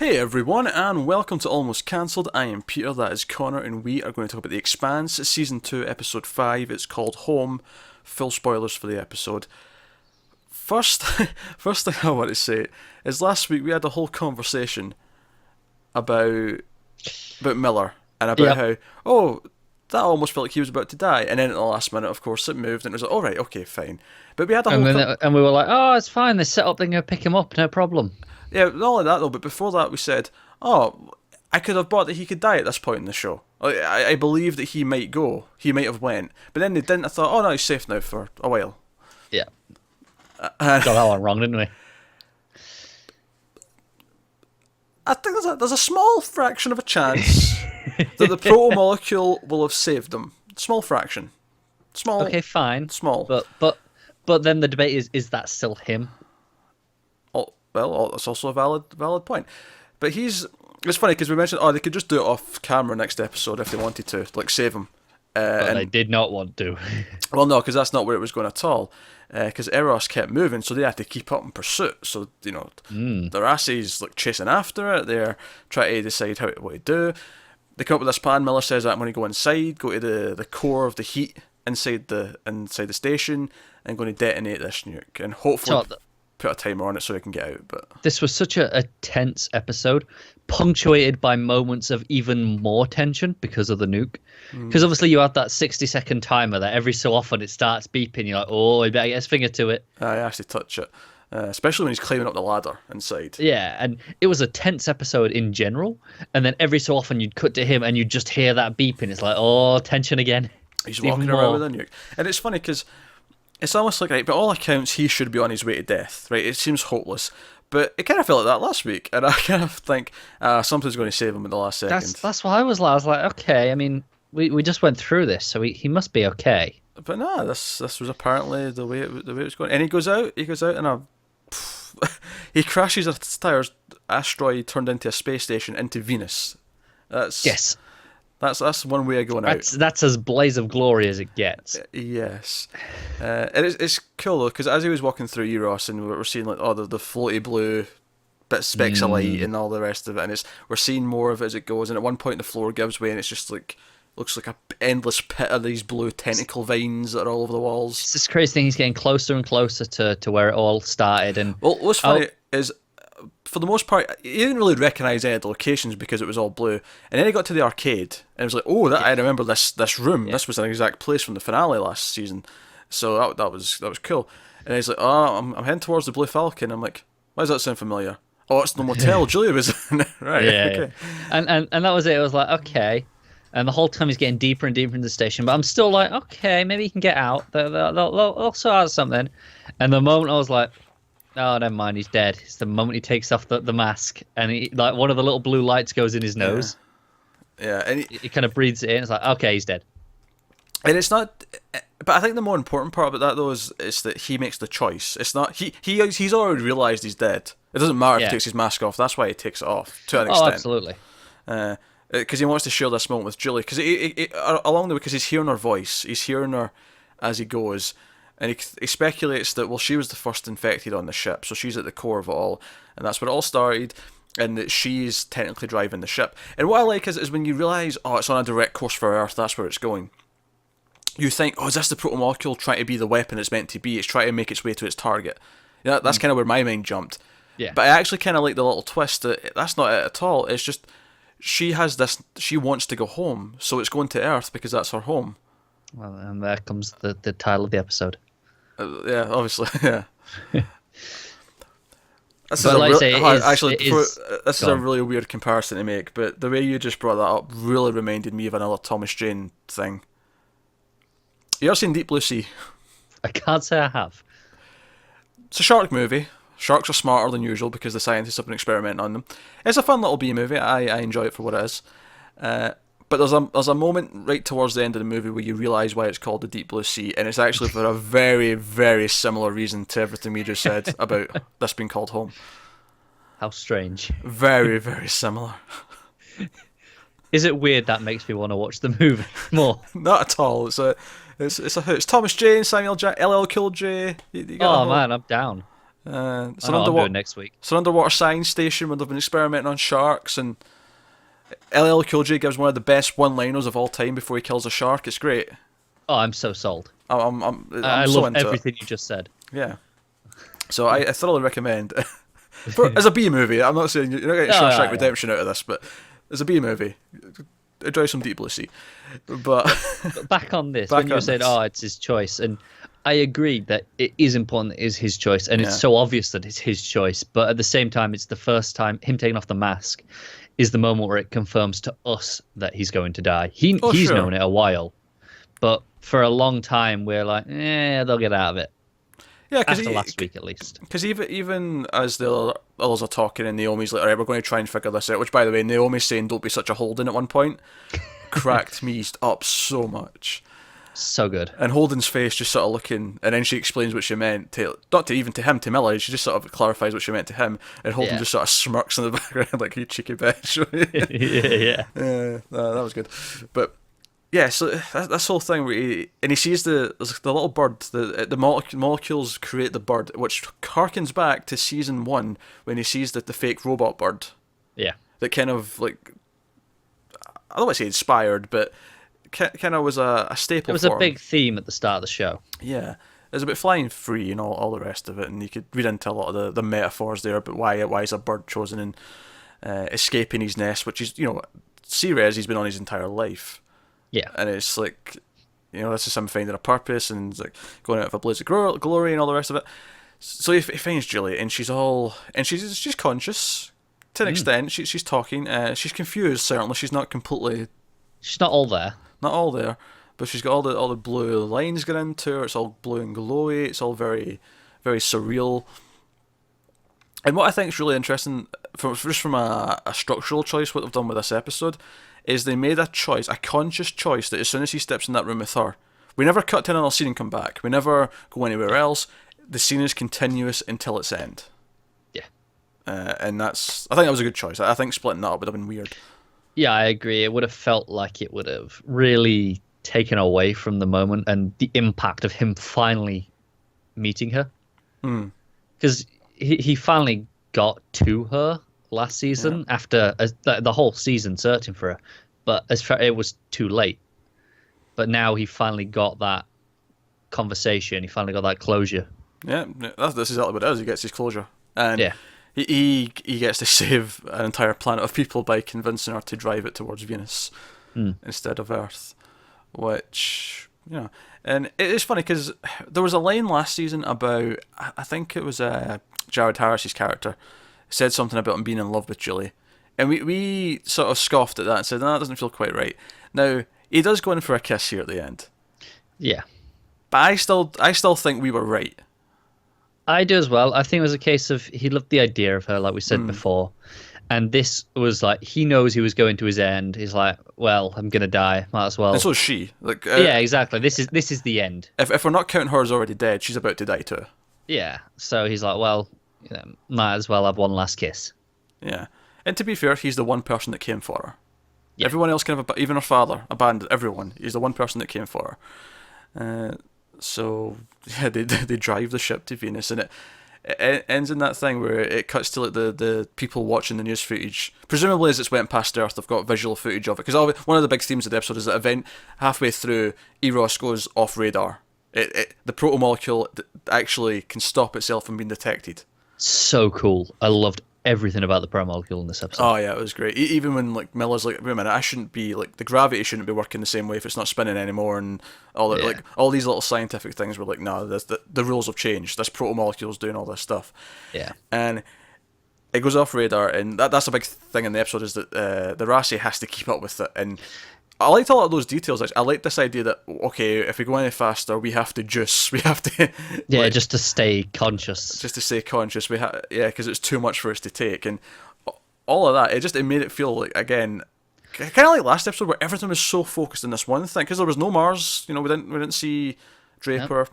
Hey everyone, and welcome to Almost Cancelled. I am Peter, that is Connor, and we are going to talk about The Expanse, Season 2, Episode 5. It's called Home. Full spoilers for the episode. First, first thing I want to say is last week we had a whole conversation about Miller, and about how, that almost felt like he was about to die, and then at the last minute, of course, it moved, and it was like, alright, okay, fine. But we had a whole... And we were like, oh, it's fine. They set up, they're going to pick him up, no problem. Yeah, not only that though, but before that we said, oh, I could have bought that he could die at this point in the show. I believe that he might go. He might have went. But then they didn't. I thought, oh no, he's safe now for a while. Yeah. Got that one wrong, didn't we? I think there's a small fraction of a chance that the proto-molecule will have saved him. Small fraction. Small. Okay, fine. Small. But then the debate is that still him? Well, that's also a valid point. But it's funny because we mentioned, they could just do it off camera next episode if they wanted to, like save him. But they did not want to. Well, no, because that's not where it was going at all. Because Eros kept moving, so they had to keep up in pursuit. So, their asses like chasing after it. They're trying to decide what to do. They come up with this plan. Miller says, I'm going to go inside, go to the core of the heat inside the station, and going to detonate this nuke. And hopefully... put a timer on it so he can get out. But this was such a tense episode, punctuated by moments of even more tension because of the nuke. Because obviously you have that 60-second timer that every so often it starts beeping. You're like, oh, he better get his finger to it. I actually touch it, especially when he's climbing up the ladder inside. Yeah, and it was a tense episode in general. And then every so often you'd cut to him and you'd just hear that beeping. It's like, oh, tension again. He's walking around with a nuke. And it's funny because it's almost like, right, by all accounts, he should be on his way to death, right? It seems hopeless. But it kind of felt like that last week, and I kind of think something's going to save him in the last second. That's why I was like, okay, I mean, we just went through this, so he must be okay. But no, this was apparently the way it was going. And he goes out, and he crashes a entire asteroid turned into a space station into Venus. Yes. That's one way of going out. That's as blaze of glory as it gets. Yes. And it's cool though, because as he was walking through Eros, and we're seeing like the floaty blue bit specks of light and all the rest of it, and we're seeing more of it as it goes. And at one point the floor gives way, and it's just like looks like a endless pit of these blue tentacle vines that are all over the walls. It's this crazy thing. He's getting closer and closer to where it all started. And well, what's funny is, for the most part, he didn't really recognise any of the locations because it was all blue. And then he got to the arcade, and it was like, oh, I remember this room. Yeah. This was an exact place from the finale last season. So that was cool. And he's like, oh, I'm heading towards the Blue Falcon. I'm like, why does that sound familiar? Oh, it's the motel Julia was in. Right, yeah, okay. Yeah. And that was it. It was like, okay. And the whole time he's getting deeper and deeper into the station. But I'm still like, okay, maybe he can get out. They'll sort out something. And the moment I was like, oh, never mind, he's dead. It's the moment he takes off the mask, and like one of the little blue lights goes in his nose. Yeah, and he kind of breathes it in. It's like, okay, he's dead. And it's not. But I think the more important part about that though is that he makes the choice. It's not he's already realised he's dead. It doesn't matter if he takes his mask off. That's why he takes it off to an extent. Oh, absolutely. Because he wants to share this moment with Julie. Because along the way, because he's hearing her voice, he's hearing her as he goes. And he speculates that, well, she was the first infected on the ship, so she's at the core of it all. And that's where it all started, and that she's technically driving the ship. And what I like is when you realise, oh, it's on a direct course for Earth, that's where it's going. You think, oh, is this the proto-molecule trying to be the weapon it's meant to be? It's trying to make its way to its target. Yeah, that's kind of where my mind jumped. Yeah. But I actually kind of like the little twist that that's not it at all. It's just, she wants to go home, so it's going to Earth because that's her home. Well, and there comes the title of the episode. Yeah, obviously, yeah. This is a really weird comparison to make, but the way you just brought that up really reminded me of another Thomas Jane thing. You ever seen Deep Blue Sea? I can't say I have. It's a shark movie. Sharks are smarter than usual because the scientists have been experimenting on them. It's a fun little B movie. I enjoy it for what it is. But there's a moment right towards the end of the movie where you realise why it's called the Deep Blue Sea, and it's actually for a very, very similar reason to everything we just said about this being called home. How strange. Very, very similar. Is it weird that makes me want to watch the movie more? Not at all. It's Thomas Jane, Samuel Jack, LL Cool J. Oh man, I'm down. It's I an know what I'm underwater, doing next week. it's an underwater science station where they've been experimenting on sharks, and LL Cool J gives one of the best one-liners of all time before he kills a shark. It's great. Oh, I'm so sold. I'm I so love into it. everything you just said. Yeah. So I thoroughly recommend. As a B movie, I'm not saying you're not getting Oh, Shawshank yeah, yeah. Redemption out of this, but as a B movie, enjoy some Deep Blue Sea. But But back on this, back when you were on saying, this, "Oh, it's his choice," and I agree that it is important that it is his choice, and it's yeah, so obvious that it's his choice. But at the same time, it's the first time him taking off the mask is the moment where it confirms to us that he's going to die. oh He's sure, known it a while, but for a long time we're like, they'll get out of it yeah, after last week at least. because even as the others are talking and Naomi's like, all right, we're going to try and figure this out. Which, by the way, Naomi's saying don't be such a Holden at one point cracked me up so much. So good. And Holden's face just sort of looking, and then she explains what she meant to, not to even to him, to Miller. She just sort of clarifies what she meant to him, and Holden Yeah. just sort of smirks in the background like, "You cheeky bitch." Yeah. That was good. But yeah, so this whole thing where he sees the little bird, the molecules create the bird, which harkens back to season 1 when he sees the fake robot bird Yeah. that kind of like, I don't want to say inspired, but kind of was a staple. It was for a him. big theme at the start of the show. Yeah, there's a bit flying free and all the rest of it, and you could read into a lot of the metaphors there. But why is a bird chosen and escaping his nest, which is C-Res he's been on his entire life, Yeah. and it's like this is him finding a purpose and it's like going out of a blaze of glory and all the rest of it. So he finds Julie and she's conscious to an extent. She's talking. She's confused. Certainly, she's not completely She's not all there. not all there, but she's got all the blue lines going into her. It's all blue and glowy. It's all very, very surreal. And what I think is really interesting, from a structural choice, what they've done with this episode, is they made a conscious choice, that as soon as he steps in that room with her, we never cut to another scene and come back. We never go anywhere else. The scene is continuous until its end. Yeah. And I think that was a good choice. I think splitting that up would have been weird. Yeah, I agree. It would have felt like it would have really taken away from the moment and the impact of him finally meeting her. Because he finally got to her last season after the whole season searching for her, but it was too late. But now he finally got that conversation. He finally got that closure. Yeah, that's exactly what it is. He gets his closure. And Yeah. he gets to save an entire planet of people by convincing her to drive it towards Venus instead of Earth, which and it is funny because there was a line last season about, I think it was Jared Harris's character said something about him being in love with Julie, and we sort of scoffed at that and said, no, that doesn't feel quite right. Now he does go in for a kiss here at the end, Yeah. but I still think we were right. I do as well. I think it was a case of he loved the idea of her, like we said before. And this was like, he knows he was going to his end. He's like, well, I'm going to die. Might as well. And so is she. Like, Yeah, exactly. This is the end. if we're not counting her as already dead, she's about to die too. Yeah. So he's like, well, might as well have one last kiss. Yeah. And to be fair, he's the one person that came for her. Yeah. Everyone else even her father, abandoned everyone. He's the one person that came for her. So yeah, they drive the ship to Venus, and it ends in that thing where it cuts to like the people watching the news footage. Presumably, as it's went past Earth, they've got visual footage of it. Because one of the big themes of the episode is that event halfway through, Eros goes off radar. The protomolecule actually can stop itself from being detected. So cool. I loved everything about the promolecule in this episode. Oh yeah, it was great. Even when like Miller's like, wait a minute, I shouldn't be like, the gravity shouldn't be working the same way if it's not spinning anymore, and all that. Yeah. Like all these little scientific things were like, no, the rules have changed. This protomolecule's doing all this stuff. Yeah. And it goes off radar, and that's a big thing in the episode, is that the Rassi has to keep up with it. And I liked a lot of those details. Actually, I like this idea that, okay, if we go any faster, we have to Yeah, like, just to stay conscious. just to stay conscious. Because it's too much for us to take, and all of that. It made it feel like, again, kind of like last episode where everything was so focused on this one thing, because there was no Mars. We didn't see Draper.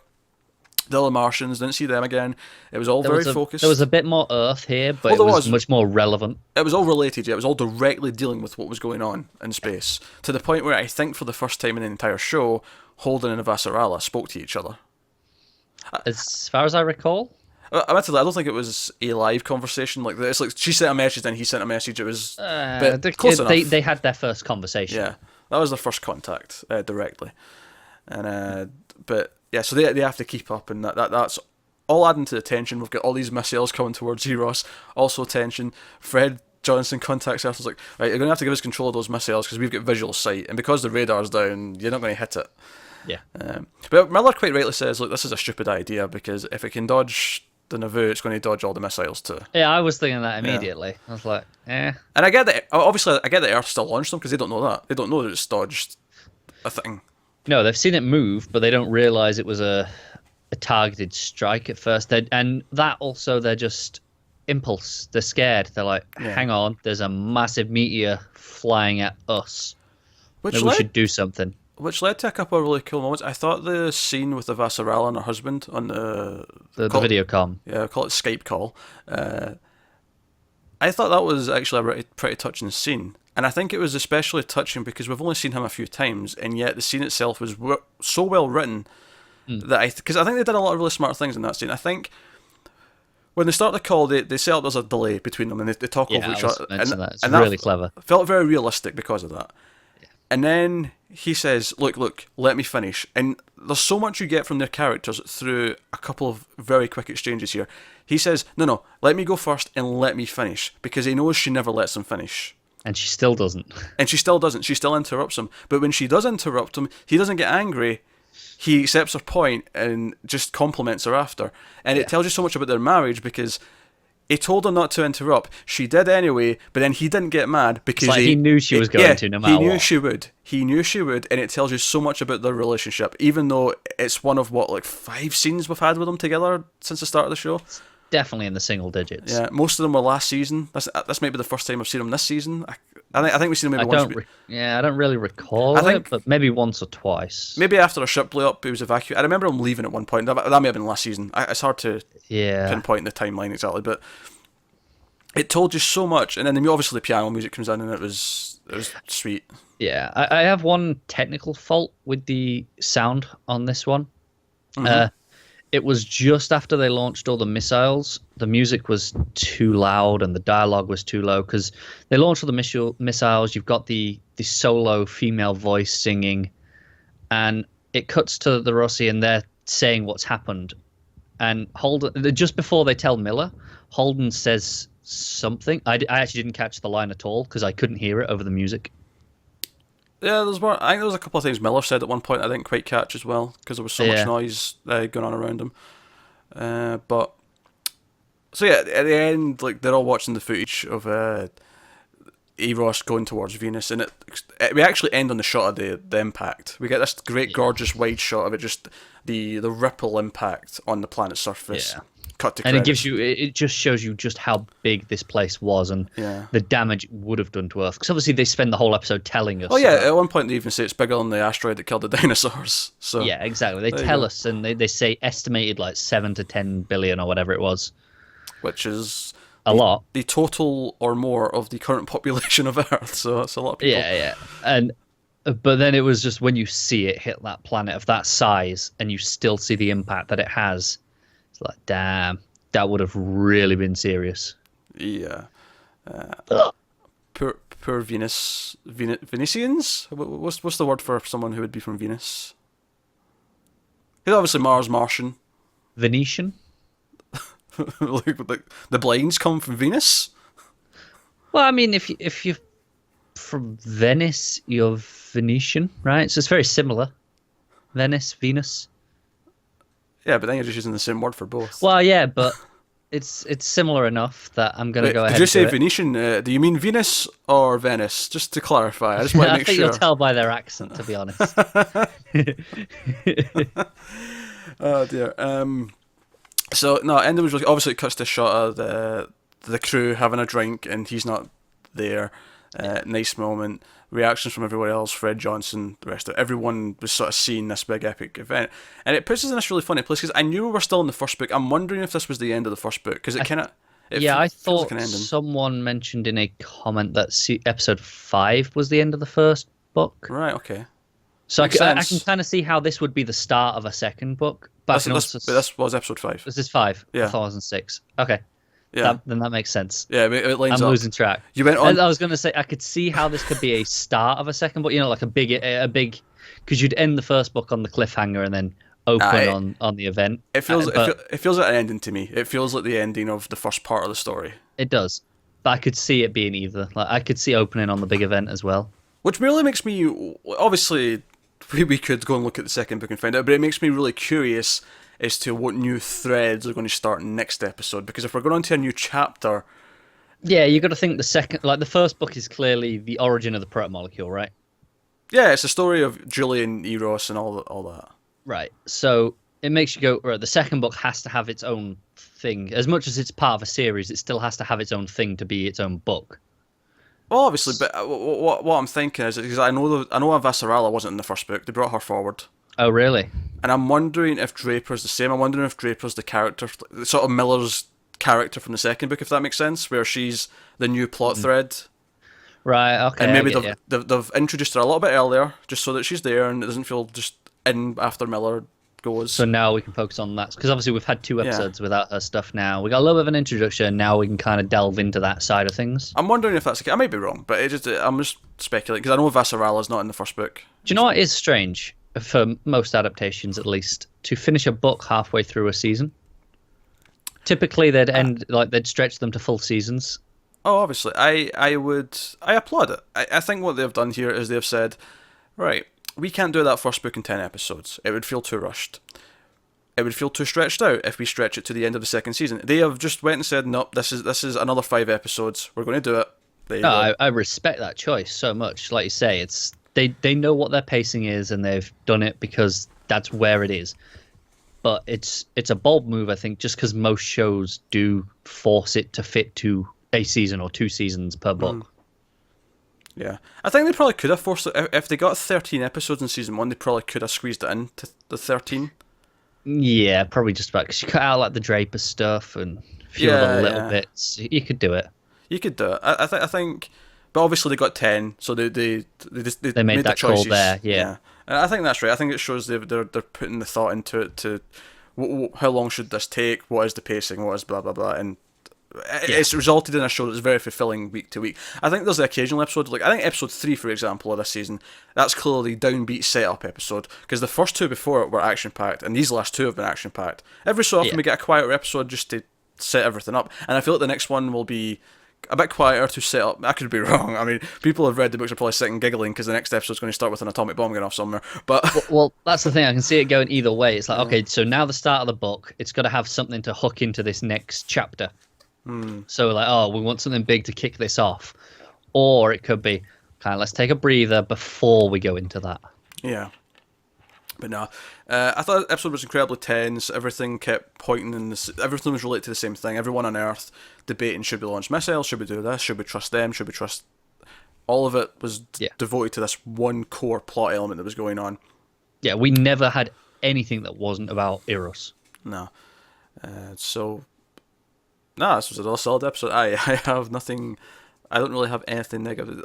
The other Martians, didn't see them again. It was all very focused. There was a bit more Earth here, but it was much more relevant. It was all related, yeah. It was all directly dealing with what was going on in space. To the point where I think for the first time in the entire show, Holden and Avasarala spoke to each other. As far as I recall. Admittedly, I don't think it was a live conversation. Like it's like she sent a message, then he sent a message. It was, but close enough. They had their first conversation. Yeah, that was their first contact directly, and but yeah, so they have to keep up, and that's all adding to the tension. We've got all these missiles coming towards Eros, also tension. Fred Johnson contacts us, like, right, you're gonna have to give us control of those missiles because we've got visual sight, and because the radar's down, you're not going to hit it. Yeah. But Miller quite rightly says, look, this is a stupid idea because if it can dodge the Navoo, it's going to dodge all the missiles too. Yeah, I was thinking that immediately. I was like, eh. And I get that. Obviously, I get that Earth still launched them because they don't know that. They don't know that it's dodged a thing. No, they've seen it move, but they don't realize it was a targeted strike at first. And that also, they're just impulse. They're scared. They're like, hang on, there's a massive meteor flying at us. Maybe we should do something. Which led to a couple of really cool moments. I thought the scene with the Vassarella and her husband on the video comm. Yeah, call it Skype call. I thought that was actually a pretty touching scene. And I think it was especially touching because we've only seen him a few times, and yet the scene itself was so well written that because I think they did a lot of really smart things in that scene. I think when they start the call, they set up there's a delay between them, and they talk over each other. And it's really clever. Felt very realistic because of that. And then he says, look, let me finish. And there's so much you get from their characters through a couple of very quick exchanges here. He says, no, let me go first and let me finish. Because he knows she never lets him finish. And she still doesn't. And she still doesn't. She still interrupts him. But when she does interrupt him, he doesn't get angry. He accepts her point and just compliments her after. And it tells you so much about their marriage because he told her not to interrupt. She did anyway, but then he didn't get mad because he knew she was going to, no matter what. He knew she would. He knew she would, and it tells you so much about their relationship, even though it's one of, 5 scenes we've had with them together since the start of the show? Definitely in the single digits. Yeah, most of them were last season. This might be the first time I've seen them this season. I think we've seen them maybe once. I don't really recall it, but maybe once or twice. Maybe after a ship blew up, he was evacuated. I remember him leaving at one point. That may have been last season. It's hard to pinpoint the timeline exactly, but it told you so much. And then obviously the piano music comes in, and it was sweet. Yeah, I have one technical fault with the sound on this one. Mm-hmm. It was just after they launched all the missiles. The music was too loud and the dialogue was too low because they launched all the missiles. You've got the solo female voice singing, and it cuts to the Rossi and they're saying what's happened. And Holden, just before they tell Miller, Holden says something. I actually didn't catch the line at all because I couldn't hear it over the music. Yeah, I think there was a couple of things Miller said at one point I didn't quite catch as well because there was so much noise going on around him. But so yeah, at the end, they're all watching the footage of Eros going towards Venus, and we actually end on the shot of the impact. We get this great, gorgeous wide shot of it, just the ripple impact on the planet's surface. Yeah. Cut to credits. It just shows you just how big this place was and the damage it would have done to Earth. Because obviously they spend the whole episode telling us. Oh yeah, at one point they even say it's bigger than the asteroid that killed the dinosaurs. So yeah, exactly. They tell us, and they say estimated 7 to 10 billion or whatever it was, which is a lot. The total or more of the current population of Earth. So that's a lot of people. Yeah. But then it was just when you see it hit that planet of that size, and you still see the impact that it has. Like, damn, that would have really been serious. Yeah. Poor Venus. Venusians? What's the word for someone who would be from Venus? He's obviously Martian. Venetian? The blinds come from Venus? Well, I mean, if you're from Venice, you're Venetian, right? So it's very similar. Venice, Venus. Yeah, but then you're just using the same word for both. Well, yeah, but it's similar enough that I'm going to go ahead. Did you say Venetian? Do you mean Venus or Venice? Just to clarify, I just want to make sure. I think you'll tell by their accent, to be honest. Oh dear. So no, and it was obviously it cuts to a shot of the crew having a drink, and he's not there. Nice moment. Reactions from everyone else, Fred Johnson, the rest of it. Everyone was sort of seeing this big epic event, and it puts us in this really funny place because I knew we were still in the first book. I'm wondering if this was the end of the first book because it kind of. I thought someone mentioned in a comment that episode 5 was the end of the first book. Right. Okay. So Makes I can sense. kind of see how this would be the start of a second book, but I This can this also. this was episode 5. This is 5. I Yeah, thought it was in 6. Okay, yeah, then that makes sense. yeah. It lines I'm up. losing track. You went And on. I was gonna say I could see how this could be a start of a second book. Like a big, because you'd end the first book on the cliffhanger and then Nah, open on the event. it feels But it feels like an ending to me. It feels like the ending of the first part of the story, it does. But I could see it being either. Like I could see opening on the big event as well. which really makes me obviously we could go and look at the second book and find out, but it makes me really curious as to what new threads are going to start next episode. Because if we're going on to a new chapter, Yeah, you got to think the first book is clearly the origin of the proto-molecule, right? yeah, it's a story of Julian, Eros, and all that. Right. So it makes you go, right, the second book has to have its own thing. As much as it's part of a series, it still has to have its own thing to be its own book. Well, obviously, but what I'm thinking is because I know Avasarala wasn't in the first book. They brought her forward, Oh, really? and I'm wondering if Draper's the same. I'm wondering if Draper's the character, sort of Miller's character from the second book, if that makes sense, where she's the new plot thread, Right, okay. and maybe I get you. they've introduced her a little bit earlier, just so that she's there and it doesn't feel just in after Miller goes. So now we can focus on that. Because obviously we've had 2 Yeah. episodes without her stuff now. We got a little bit of an introduction. Now we can kind of delve into that side of things. I'm wondering if that's the case. I might be wrong, but I'm just speculating because I know Vasarala's not in the first book. Do you know what is strange, for most adaptations at least, to finish a book halfway through a season? Typically they'd stretch them to full seasons. Oh, obviously, I applaud it. I think what they've done here is they've said, right, we can't do that first book in 10 episodes. It would feel too rushed. It would feel too stretched out if we stretch it to the end of the second season. They have just went and said, nope, this is another 5 episodes. We're going to do it. There you go. I respect that choice so much. Like you say, they know what their pacing is and they've done it because that's where it is. But it's a bold move, I think, just because most shows do force it to fit to a season or 2 seasons per book. Yeah, I think they probably could have forced it. If they got 13 episodes in season 1, they probably could have squeezed it in to the 13. Yeah, probably just about because you cut out like the Draper stuff and a few other little bits. You could do it. You could do it. I think, but obviously they got 10, so they made the that call choices. there. Yeah. And I think that's right. I think it shows they're putting the thought into it to how long should this take? What is the pacing? What is blah blah blah? And it's resulted in a show that's very fulfilling week to week. I think there's the occasional episode, like I think episode 3, for example, of this season, that's clearly downbeat setup episode because the first 2 before it were action packed, and these last 2 have been action packed. Every so often we get a quieter episode just to set everything up, and I feel like the next one will be a bit quieter to set up. I could be wrong. I mean, people who have read the books are probably sitting giggling because the next episode's going to start with an atomic bomb going off somewhere. But Well, that's the thing. I can see it going either way. It's like, okay, so now the start of the book, it's got to have something to hook into this next chapter. So like, oh, we want something big to kick this off. Or it could be, kind of, let's take a breather before we go into that. yeah. But no, I thought the episode was incredibly tense. Everything kept pointing in this. Everything was related to the same thing. Everyone on Earth debating: should we launch missiles? Should we do this? Should we trust them? Should we trust? All of it was devoted to this one core plot element that was going on. Yeah, we never had anything that wasn't about Eros. No, so no, this was a solid episode. I have nothing. I don't really have anything negative.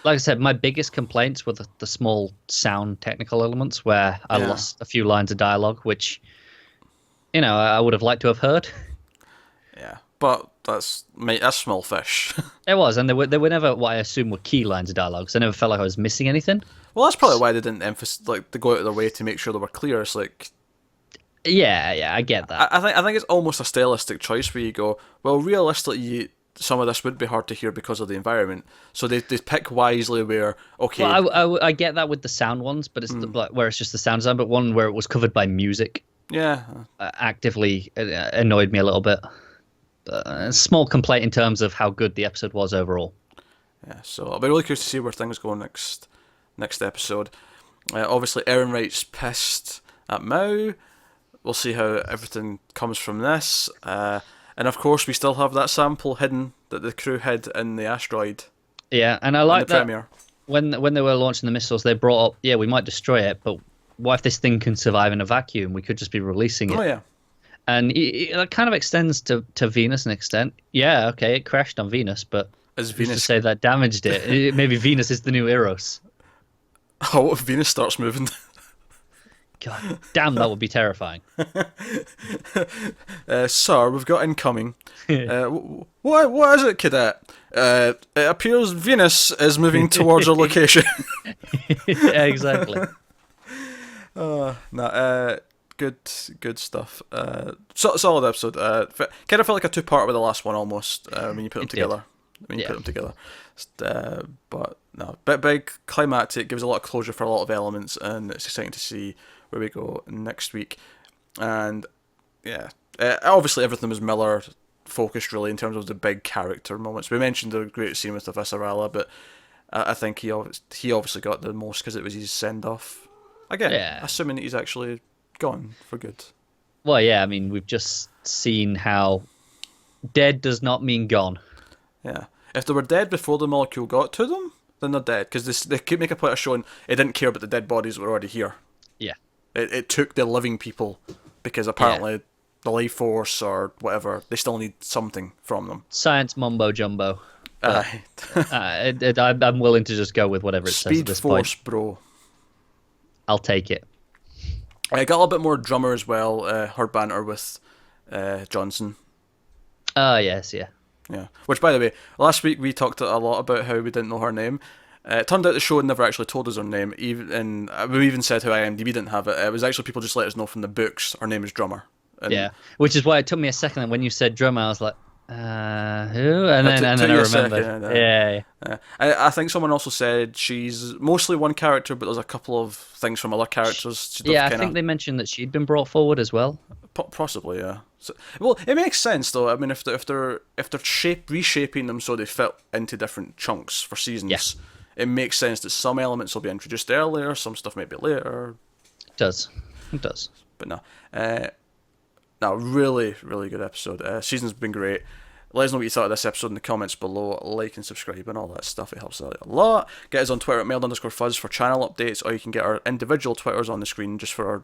Like I said, my biggest complaints were the small sound technical elements where I lost a few lines of dialogue, which, I would have liked to have heard. Yeah, but that's small fish. It was, and they were never what I assume were key lines of dialogue, so I never felt like I was missing anything. Well, that's probably why they didn't emphasize, like, they go out of their way to make sure they were clear. It's like, Yeah, I get that. I think it's almost a stylistic choice where you go, well, realistically, some of this would be hard to hear because of the environment. So they pick wisely where, okay. Well, I get that with the sound ones, but it's like where it's just the sound design, but one where it was covered by music. Yeah. Actively annoyed me a little bit. A small complaint in terms of how good the episode was overall. Yeah, so I'll be really curious to see where things go next episode. Obviously, Aaron Wright's pissed at Mao. We'll see how everything comes from this. And of course, we still have that sample hidden that the crew hid in the asteroid. Yeah, and I like that premiere. when they were launching the missiles, they brought up, we might destroy it, but what if this thing can survive in a vacuum? We could just be releasing it. Oh yeah. And it kind of extends to Venus an extent. Yeah, okay, it crashed on Venus, but Is who's Venus to say that damaged it? Maybe Venus is the new Eros. Oh, if Venus starts moving. God damn, that would be terrifying. Sir, we've got incoming. What is it, cadet? It appears Venus is moving towards our location. Yeah, exactly. Good stuff. Solid episode. Kind of felt like a two-part with the last one almost. When you put them It did. together. When you Yeah. put them together. But no, big climactic, gives a lot of closure for a lot of elements, and it's exciting to see where we go next week. And yeah, obviously everything was Miller focused really in terms of the big character moments. We mentioned the great scene with the Viscerala, but I think he obviously got the most because it was his send off. Again, Yeah. assuming that he's actually gone for good. Well, yeah, I mean, we've just seen how dead does not mean gone. Yeah, if they were dead before the molecule got to them, then they're dead because they could make a point of showing it didn't care about the dead bodies that were already here. Yeah. It took the living people because apparently the life force or whatever, they still need something from them. Science mumbo jumbo. Aye. I'm willing to just go with whatever it says at Speed this force, point. bro. I'll take it. I got a little bit more drummer as well. Her banter with Johnson. Oh, yes, yeah. Yeah. Which, by the way, last week we talked a lot about how we didn't know her name. It turned out the show never actually told us her name. And we even said how IMDb didn't have it. It was actually people just let us know from the books her name is Drummer. And Yeah. Which is why it took me a second. And when you said drummer, I was like, who? And then I took you a remembered. second, Yeah. I think someone also said she's mostly one character, but there's a couple of things from other characters. Yeah, I think they mentioned that she'd been brought forward as well. Possibly, yeah. So, well, it makes sense though. I mean, if they're reshaping them so they fit into different chunks for seasons, it makes sense that some elements will be introduced earlier, some stuff maybe later. It does. It does. But no, really, really good episode. Season's been great. Let us know what you thought of this episode in the comments below. Like and subscribe and all that stuff. It helps out a lot. Get us on Twitter at mailed_fuzz for channel updates, or you can get our individual Twitters on the screen just for our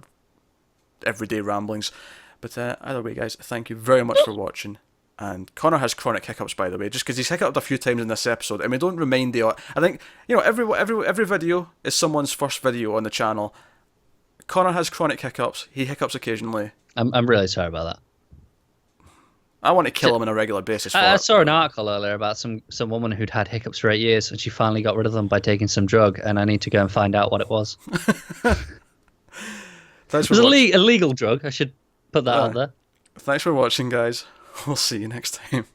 everyday ramblings. But either way, guys, thank you very much for watching. And Connor has chronic hiccups, by the way, just because he's hiccuped a few times in this episode, and we don't remind the. I think every video is someone's first video on the channel. Connor has chronic hiccups. He hiccups occasionally. I'm really sorry about that. I want to kill him on a regular basis. For I it. saw an article earlier about some woman who'd had hiccups for 8 years, and she finally got rid of them by taking some drug, and I need to go and find out what it was. Thanks It was for a watching. legal drug. I should put that out there. Thanks for watching, guys. We'll see you next time.